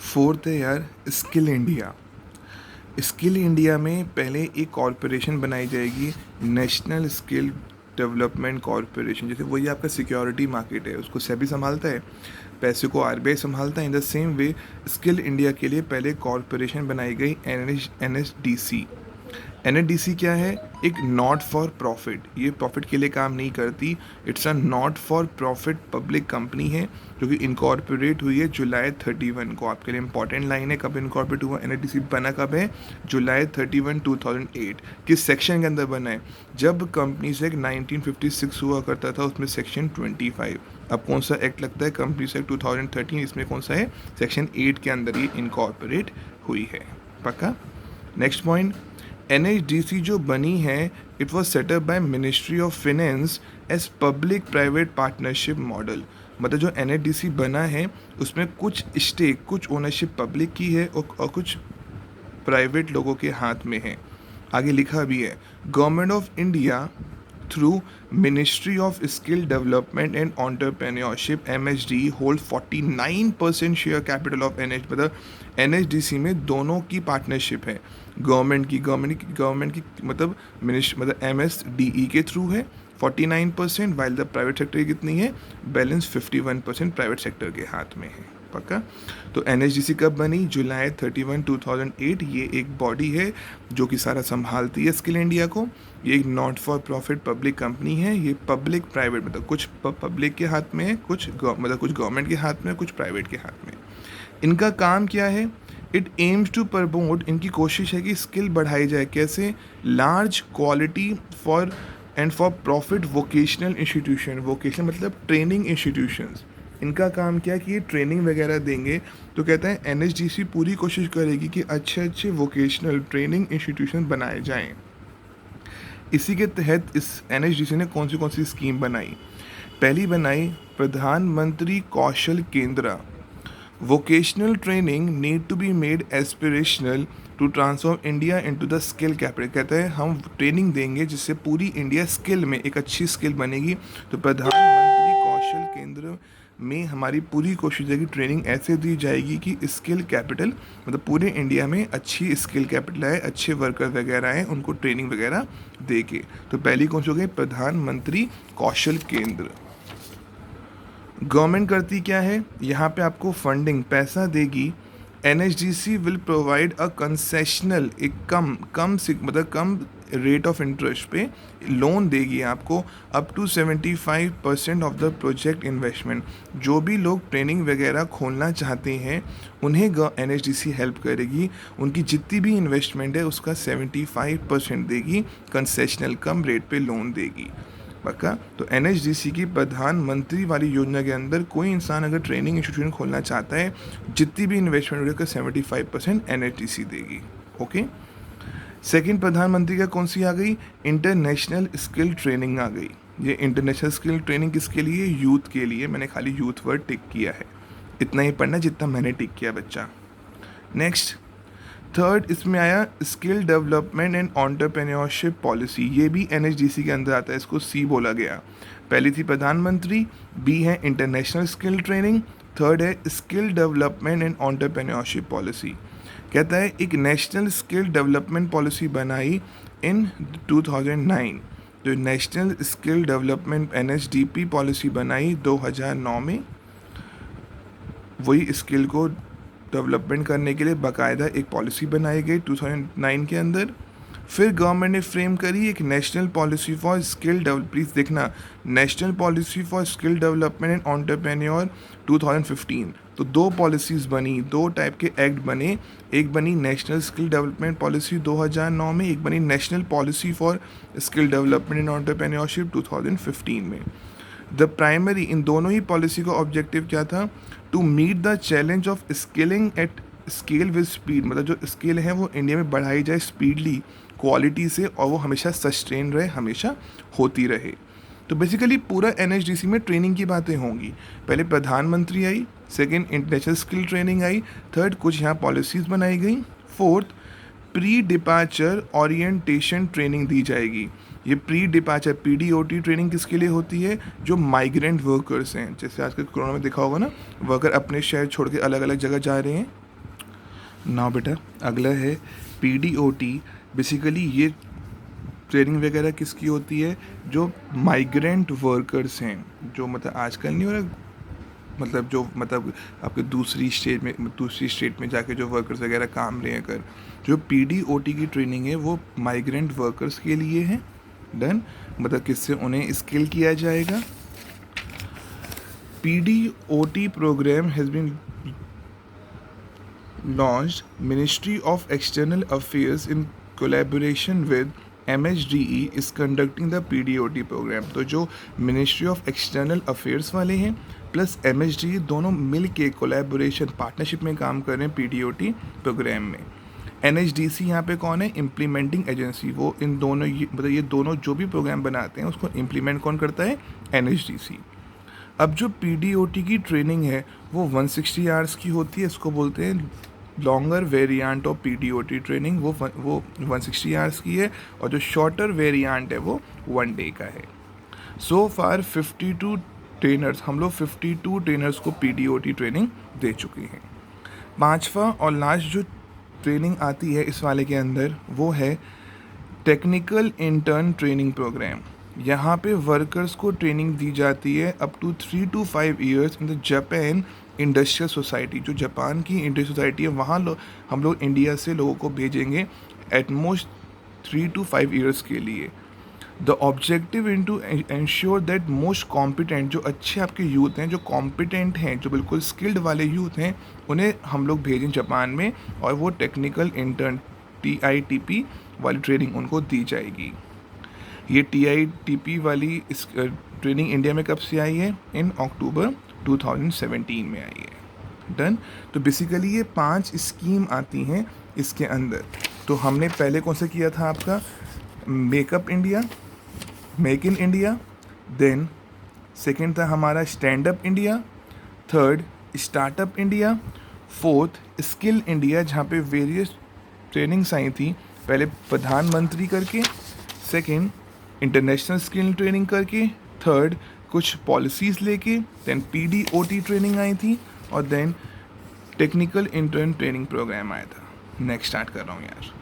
Fourth है यार skill India. Skill India में पहले एक कॉरपोरेशन बनाई जाएगी, नेशनल स्किल डेवलपमेंट कॉरपोरेशन। जैसे वही आपका सिक्योरिटी मार्केट है, उसको सेबी संभालता है, पैसे को आरबीआई संभालता है। In the same way skill India के लिए पहले कॉरपोरेशन बनाई गई एनएसडीसी। एनएसडीसी क्या है? एक नॉट फॉर प्रॉफिट, ये प्रॉफिट के लिए काम नहीं करती। It's a not for profit public company है जो कि इनकॉर्पोरेट हुई है जुलाई 31 को। आपके लिए इंपॉर्टेंट लाइन है, कब इनकॉर्पोरेट हुआ, एनएसडीसी बना कब है? जुलाई 31 2008। किस सेक्शन के अंदर बना है? जब कंपनी से 1956 हुआ करता था, उसमें सेक्शन 25। अब कौन सा एक्ट लगता है? कंपनी से 2013, इसमें कौन सा है? सेक्शन 8 के अंदर ये इनकॉर्पोरेट हुई है। पक्का? नेक्स्ट पॉइंट, एनएचडीसी जो बनी है, it was set up by ministry of finance as public private partnership model. मतलब जो एनएचडीसी बना है उसमें कुछ स्टेक, कुछ ओनरशिप पब्लिक की है और कुछ प्राइवेट लोगों के हाथ में है। आगे लिखा भी है, government of India through ministry of skill development and entrepreneurship MHD hold 49% share capital of NH. मतलब एनएचडीसी में दोनों की पार्टनरशिप है, गवर्नमेंट की मतलब मतलब एमएसडीई के थ्रू है 49%, वाइल द प्राइवेट सेक्टर की कितनी है? बैलेंस 51% प्राइवेट सेक्टर के हाथ में है। पक्का? तो एनएचडीसी कब बनी? जुलाई 31 2008। ये एक बॉडी है जो कि सारा संभालती है स्किल इंडिया को। ये एक not for profit public company है। ये पब्लिक प्राइवेट मतलब कुछ पब्लिक के हाथ में है, कुछ मतलब कुछ गवर्नमेंट के हाथ में, कुछ प्राइवेट के हाथ में। इनका काम क्या है? इट एम्स टू प्रमोट, इनकी कोशिश है कि स्किल बढ़ाई जाए। कैसे? Large quality for and for profit vocational institution. Vocational मतलब ट्रेनिंग इंस्टीट्यूशंस। इनका काम क्या है कि ये ट्रेनिंग वगैरह देंगे। तो कहते हैं एनएचडीसी पूरी कोशिश करेगी कि अच्छे अच्छे वोकेशनल ट्रेनिंग इंस्टीट्यूशन बनाए जाएं। इसी के तहत इस एनएचडीसी ने कौन सी स्कीम बनाई? पहली बनाई प्रधानमंत्री कौशल केंद्र। Vocational training need to be made aspirational to transform India into the skill capital. कहते हैं हम ट्रेनिंग देंगे जिससे पूरी इंडिया स्किल में एक अच्छी स्किल बनेगी। तो प्रधानमंत्री कौशल केंद्र में हमारी पूरी कोशिश है कि ट्रेनिंग ऐसे दी जाएगी कि स्किल कैपिटल मतलब पूरे इंडिया में अच्छी स्किल कैपिटल है, अच्छे वर्कर वगैरह हैं, उनको ट्रेनिंग वगैरह दे के। तो पहली कौन सी हो गई? प्रधानमंत्री कौशल केंद्र। गवर्नमेंट करती क्या है? यहाँ पे आपको फंडिंग पैसा देगी। NHDC will provide a concessional, एक मतलब कम रेट ऑफ इंटरेस्ट पे लोन देगी आपको up to 75% of the project investment. जो भी लोग ट्रेनिंग वगैरह खोलना चाहते हैं उन्हें एनएचडीसी हेल्प करेगी। उनकी जितनी भी इन्वेस्टमेंट है उसका 75% देगी, कंसेशनल कम रेट पे लोन देगी। पक्का? तो एनएचडीसी की प्रधानमंत्री वाली योजना के अंदर कोई इंसान अगर ट्रेनिंग इंस्टीट्यूशन खोलना चाहता है, जितनी भी इन्वेस्टमेंट होगी 75% एनएचडीसी देगी। ओके। सेकंड प्रधानमंत्री का कौन सी आ गई? इंटरनेशनल स्किल ट्रेनिंग आ गई। ये इंटरनेशनल स्किल ट्रेनिंग किसके लिए? यूथ के लिए। मैंने खाली यूथ वर्ड टिक किया है, इतना ही पढ़ना जितना मैंने टिक किया बच्चा। नेक्स्ट थर्ड इसमें आया skill development and entrepreneurship policy. ये भी एनएचडीसी के अंदर आता है, इसको सी बोला गया। पहली थी प्रधानमंत्री, बी है इंटरनेशनल स्किल ट्रेनिंग, थर्ड है skill development and entrepreneurship policy. कहता है एक नेशनल स्किल डेवलपमेंट पॉलिसी बनाई इन 2009। जो national skill development NSDP policy बनाई 2009 में, वही स्किल को डेवलपमेंट करने के लिए बाकायदा एक पॉलिसी बनाई गई 2009 के अंदर। फिर गवर्नमेंट ने फ्रेम करी एक national policy for skill develop, please देखना, national policy for skill development and entrepreneur 2015। तो दो पॉलिसीज़ बनी, दो टाइप के एक्ट बने। एक बनी नेशनल स्किल डेवलपमेंट पॉलिसी 2009 में, एक बनी national policy for skill development and entrepreneurship 2015 में। द प्राइमरी, इन दोनों ही पॉलिसी का ऑब्जेक्टिव क्या था? To meet the challenge of skilling at scale with speed. मतलब जो स्किल है वो इंडिया में बढ़ाई जाए स्पीडली, क्वालिटी से, और वो हमेशा सस्टेन रहे, हमेशा होती रहे। तो बेसिकली पूरा एनएचडीसी में ट्रेनिंग की बातें होंगी। पहले प्रधानमंत्री आई, सेकेंड इंटरनेशनल स्किल ट्रेनिंग आई, थर्ड कुछ यहाँ पॉलिसीज़ बनाई गई, fourth pre departure orientation training दी जाएगी। ये प्री डिपार्चर पीडीओटी ट्रेनिंग किसके लिए होती है? जो माइग्रेंट वर्कर्स हैं, जैसे आजकल कोरोना में देखा होगा ना, वर्कर अपने शहर छोड़ के अलग अलग जगह जा रहे हैं, नाउ बेटा अगला है PDOT। बेसिकली ये ट्रेनिंग वगैरह किसकी होती है, जो माइग्रेंट वर्कर्स हैं, जो मतलब आजकल नहीं हो रहा, मतलब जो मतलब आपके दूसरी स्टेट में जाके जो वर्कर्स वगैरह काम रहे हैं कर, जो PDOT की ट्रेनिंग है वो माइग्रेंट वर्कर्स के लिए है। डन। मतलब किससे उन्हें स्किल किया जाएगा। PDOT program has been launched. Ministry of External Affairs in collaboration with MHDE is conducting the PDOT program। तो जो मिनिस्ट्री ऑफ एक्सटर्नल अफेयर्स वाले हैं प्लस MHDE दोनों मिल के कोलेबोरेशन पार्टनरशिप में काम कर रहे हैं PDOT प्रोग्राम में। NHDC यहाँ पे कौन है, इम्प्लीमेंटिंग एजेंसी। वो इन दोनों मतलब ये दोनों जो भी प्रोग्राम बनाते हैं उसको इम्प्लीमेंट कौन करता है, NHDC। अब जो PDOT की ट्रेनिंग है वो 160 आवर्स की होती है, इसको बोलते हैं longer variant of PDOT training. वो 160 आवर्स की है, और जो शॉर्टर वेरिएंट है वो 1 डे का है। सो फार 52 ट्रेनर्स, हम लोग 52 ट्रेनर्स को PDOT ट्रेनिंग दे चुके हैं। पांचवा और लास्ट जो ट्रेनिंग आती है इस वाले के अंदर वो है टेक्निकल इंटर्न ट्रेनिंग प्रोग्राम। यहाँ पे वर्कर्स को ट्रेनिंग दी जाती है up to 3 to 5 years in the Japan industrial society. जो जापान की इंडस्ट्रियल सोसाइटी है वहाँ हम लोग इंडिया से लोगों को भेजेंगे एटमोस्ट 3 to 5 ईयर्स के लिए। The objective in to ensure that most competent, जो अच्छे आपके यूथ हैं, जो कॉम्पिटेंट हैं, जो बिल्कुल स्किल्ड वाले यूथ हैं, उन्हें हम लोग भेजें जापान में, और वो टेक्निकल इंटर्न TITP वाली ट्रेनिंग उनको दी जाएगी। ये TITP वाली इस ट्रेनिंग इंडिया में कब से आई है, इन अक्टूबर 2017 में आई है। डन। तो बेसिकली ये 5 स्कीम आती हैं इसके अंदर। तो हमने पहले कौन सा किया था आपका, makeup India, make in India, then second था हमारा stand up India, third startup India, fourth skill India जहाँ पे वेरियस ट्रेनिंग्स आई थी, पहले प्रधानमंत्री करके, सेकेंड इंटरनेशनल स्किल ट्रेनिंग करके, थर्ड कुछ पॉलिसीज़ लेके, देन PDOT ट्रेनिंग आई थी, और then technical intern training program आया था। नेक्स्ट स्टार्ट कर रहा हूँ यार।